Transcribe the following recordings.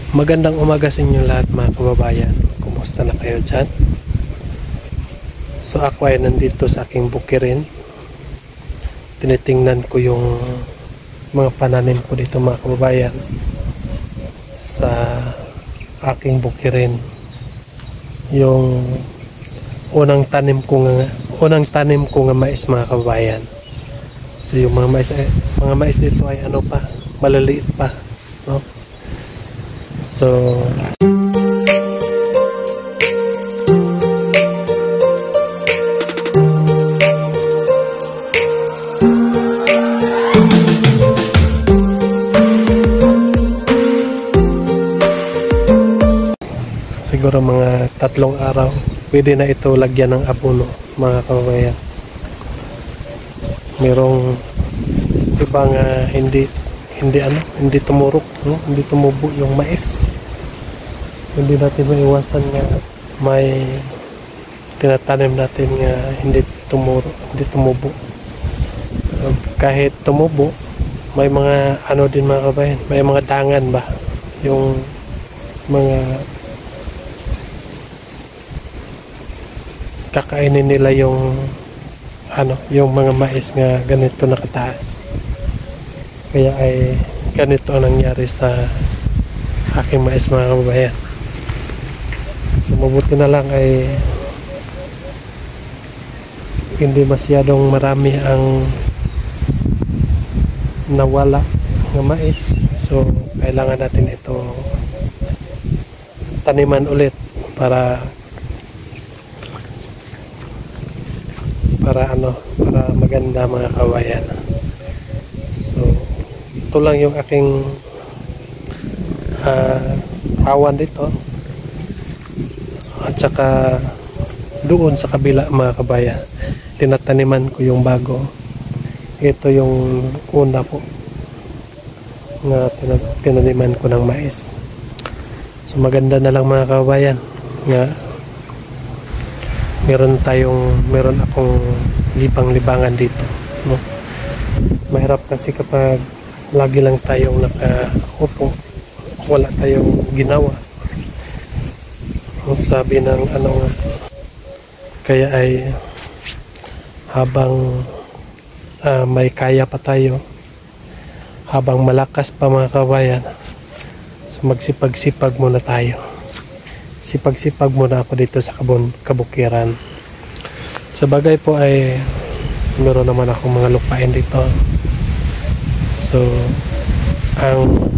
Magandang umaga sa inyo lahat mga kababayan. Kumusta na kayo dyan? So ako ay nandito sa aking bukirin. Tinitingnan ko yung mga pananim ko dito mga kababayan sa aking bukirin. Yung unang tanim ko nga mais mga kababayan. So yung mga mais dito ay ano pa, malaliit pa, no? So siguro mga 3 araw pwede na ito lagyan ng abono mga kababayan. Merong ibang hindi tumurok, no? Hindi tumubo yung mais. Hindi natin maiwasan nga may tinatanim natin nga hindi tumubo. Kahit tumubo, may mga ano din mga kabayan, may mga dangan ba yung mga kakainin nila yung yung mga mais nga ganito nakataas. Kaya ay ganito ang nangyari sa aking mais mga kababayan. So mabuti na lang ay hindi masyadong marami ang nawala ng mais. So kailangan natin ito taniman ulit para maganda mga kababayan. So ito lang yung aking awan dito, at saka doon sa kabila mga kabayan tinataniman ko yung bago. Ito yung una po na tinaniman ko ng mais. So maganda na lang mga kababayan nga meron akong libang-libangan dito, no? Mahirap kasi kapag lagi lang tayong nakaupo, wala tayong ginawa. Ang sabi ng kaya ay habang may kaya pa tayo, habang malakas pa mga kabayan, so magsipag-sipag muna tayo. Sipag-sipag muna ako dito sa kabukiran. Sa bagay po ay meron naman akong mga lupain dito. So ang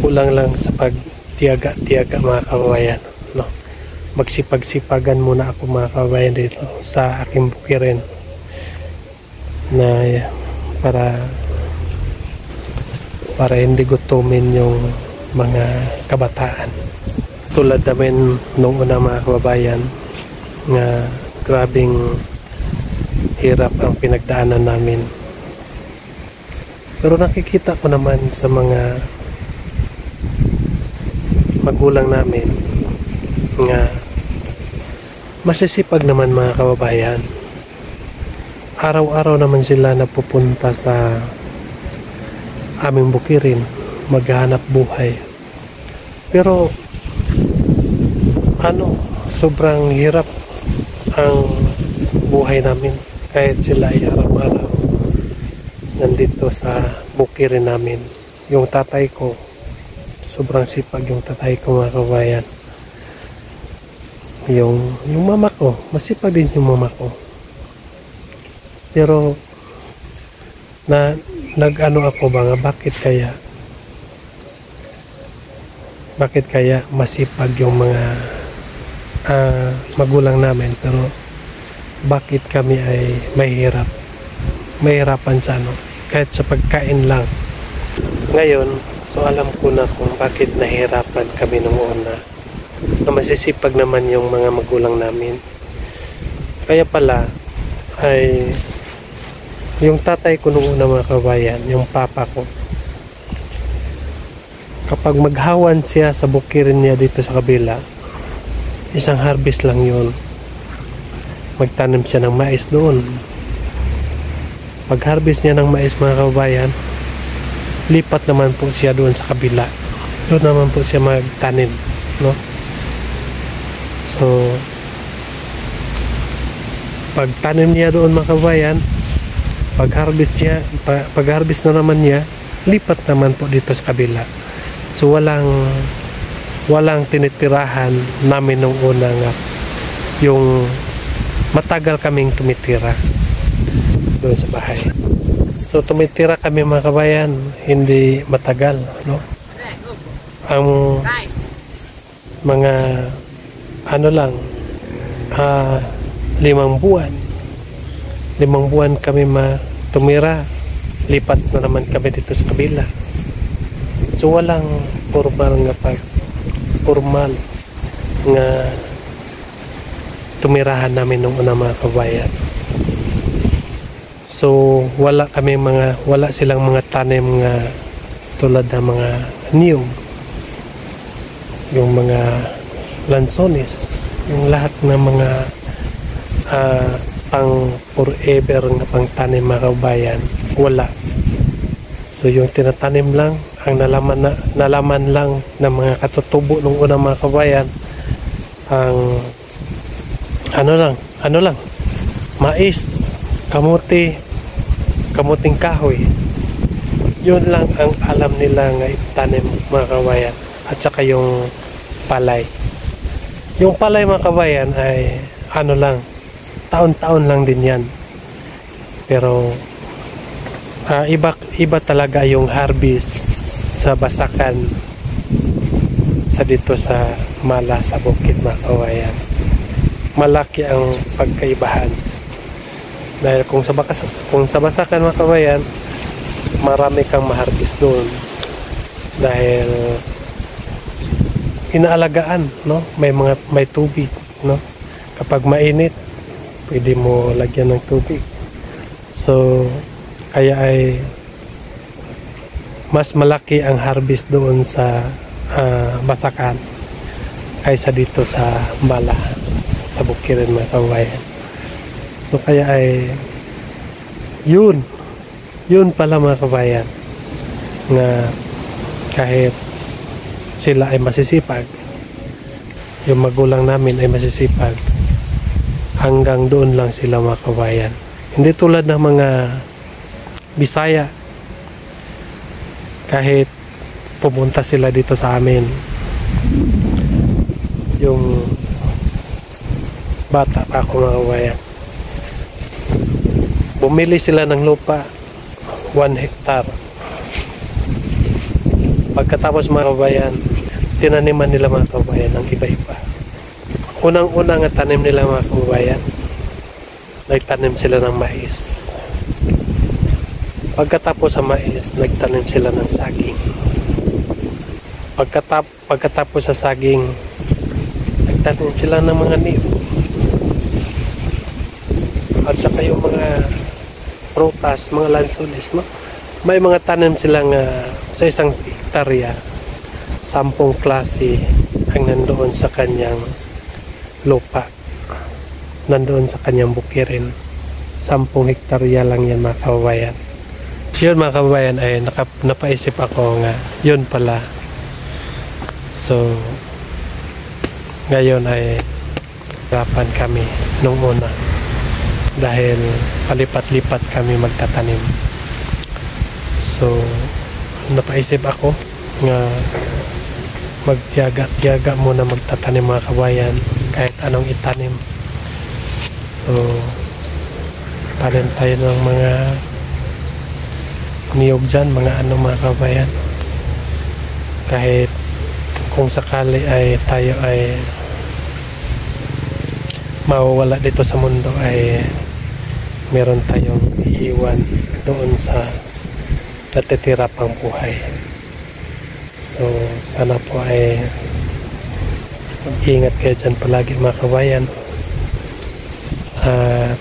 kulang lang sa pagtiyaga-tiyaga mga kababayan, no? Magsipag-sipagan muna ako mga kababayan dito sa aking bukirin na para hindi gutumin yung mga kabataan. Tulad namin nung una mga kababayan nga grabing hirap ang pinagdaanan namin. Pero nakikita ko naman sa mga magulang namin nga masisipag naman mga kababayan. Araw-araw naman sila napupunta sa aming bukirin maghanap buhay. Pero sobrang hirap ang buhay namin kahit sila ay araw-araw nandito sa bukirin namin. Yung tatay ko, sobrang sipag yung tatay ko mga kabayan. Yung mama ko, masipag din yung mama ko. Pero ako ba nga, bakit kaya masipag yung mga magulang namin, pero bakit kami ay mahirapan sa kahit sa pagkain lang. Ngayon, so alam ko na kung bakit nahirapan kami nung una, na masisipag naman yung mga magulang namin. Kaya pala ay yung tatay ko nung una mga kabayan, yung papa ko, kapag maghawan siya sa bukirin niya dito sa kabila, isang harvest lang yun. Magtanim siya ng mais doon. Pag harvest niya ng mais mga kababayan, lipat naman po siya doon sa kabila. Doon naman po siya magtanim, no? So pag tanim niya doon mga kabayan, pag harvest na naman niya, lipat naman po dito sa kabila. So walang tinitirahan namin nung una nga, yung matagal kaming tumitira doon sa bahay. So tumitira kami mga kabayan, hindi matagal, no? Ang mga ano lang, 5 buwan. 5 buwan kami tumira. Lipat na naman kami dito sa kabila. So walang formal nga tumirahan namin nung una mga kabayan. So wala silang mga tanim nga tulad ng mga niyog, yung mga lansones, yung lahat ng mga pang forever na pang tanim mga kabayan, wala. So yung tinatanim lang, ang nalaman lang ng mga katutubo nung una mga kabayan, ang ano lang, mais, kamuting kahoy. Yun lang ang alam nila nga itanim mga kabayan, at saka yung palay. Yung palay mga kabayan ay taon-taon lang din yan. Pero iba talaga yung harvest sa Basakan, sa dito sa Mala, sa bukid mga kabayan. Malaki ang pagkaibahan. Dahil kung sa Basakan mga kabayan, marami kang ma-harvest doon. Dahil inaalagaan, no? May tubig, no? Kapag mainit, pwede mo lagyan ng tubig. So kaya ay mas malaki ang harvest doon sa Basakan kaysa dito sa Mala, sa Bukirin mga kabayan. So kaya ay yun pala mga kabayan, nga kahit sila ay masisipag, yung magulang namin ay masisipag, hanggang doon lang sila mga kabayan. Hindi tulad ng mga Bisaya, kahit pumunta sila dito sa amin, yung bata pa ako mga kabayan, bumili sila ng lupa 1 hektar. Pagkatapos mga kabayan, tinaniman nila mga kabayan ng iba-iba. Unang-unang tanim nila mga kabayan, nagtanim sila ng mais. Pagkatapos sa mais, nagtanim sila ng saging. Pagkatapos sa saging, nagtanim sila ng mga niyog. At saka yung mga prutas, mga lansones, no? May mga tanim silang sa 1 hektarya, 10 klase ang nandoon sa kanyang lupa, nandoon sa kanyang bukirin. 10 hektarya lang yan mga kababayan. Yun mga kababayan, ay napaisip ako nga yun pala. So ngayon ay hirapan kami nung una dahil palipat-lipat kami magtatanim. So napaisip ako nga magtiyaga-tiyaga muna magtatanim mga kabayan, kahit anong itanim. So tanim tayo ng mga niyog dyan, mga mga kabayan. Kahit kung sakali ay tayo ay mawawala dito sa mundo, ay meron tayong iiwan doon sa natitira pang buhay. So sana po ay mag-ingat kayo dyan palagi mga kabayan, at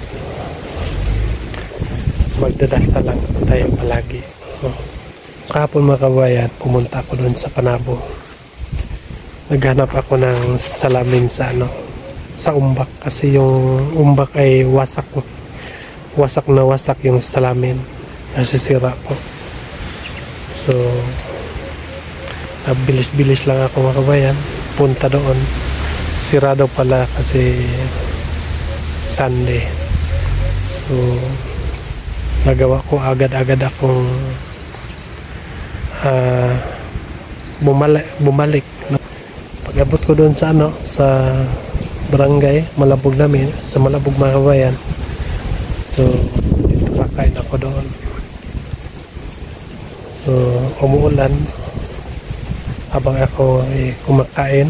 magdadasal lang tayo palagi. Kahapon mga kabayan, pumunta ako doon sa Panabo. Naghanap ako ng salamin sa sa umbak, kasi yung umbak ay wasak na wasak yung salamin, nasisira po. So bilis-bilis lang ako mga kabayan, punta doon. Sirado pala kasi Sunday. So nagawa ko agad-agad akong bumalik. Pag-abot ko doon sa sa barangay Malabog namin, sa Malabog mga kabayan. So dito kakain ako doon. So umuulan habang ako kumakain,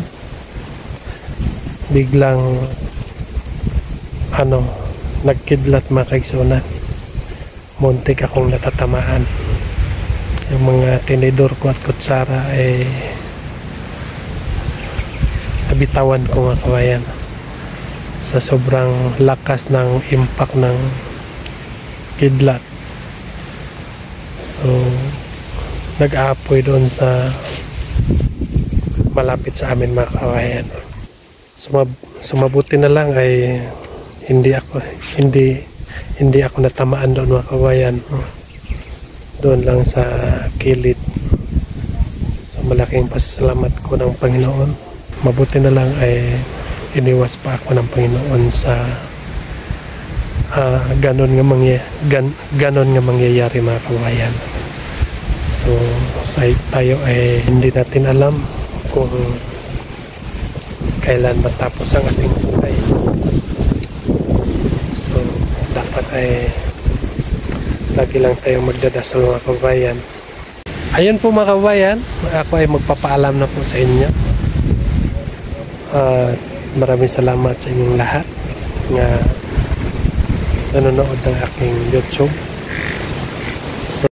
biglang nagkidlat mga kaigsunan. Muntik akong natatamaan. Yung mga tinidor ko at kutsara ay nabitawan ko mga kabayan sa sobrang lakas ng impact ng kidlat. So nag-aapoy doon sa malapit sa amin mga kabayan. Sumabuti na lang ay hindi ako natamaan doon mga kabayan. Doon lang sa kilid. So malaking pasalamat ko ng Panginoon. Mabuti na lang ay iniwas pa ako ng Panginoon sa ganon nga mangyayari mga kabayan. So tayo ay hindi natin alam kung kailan matapos ang ating buhay. So dapat ay lagi lang tayo magdadasal mga kabayan. Ayun po mga kabayan, ako ay magpapaalam na po sa inyo. Maraming salamat sa inyong lahat nga nanonood ng aking YouTube.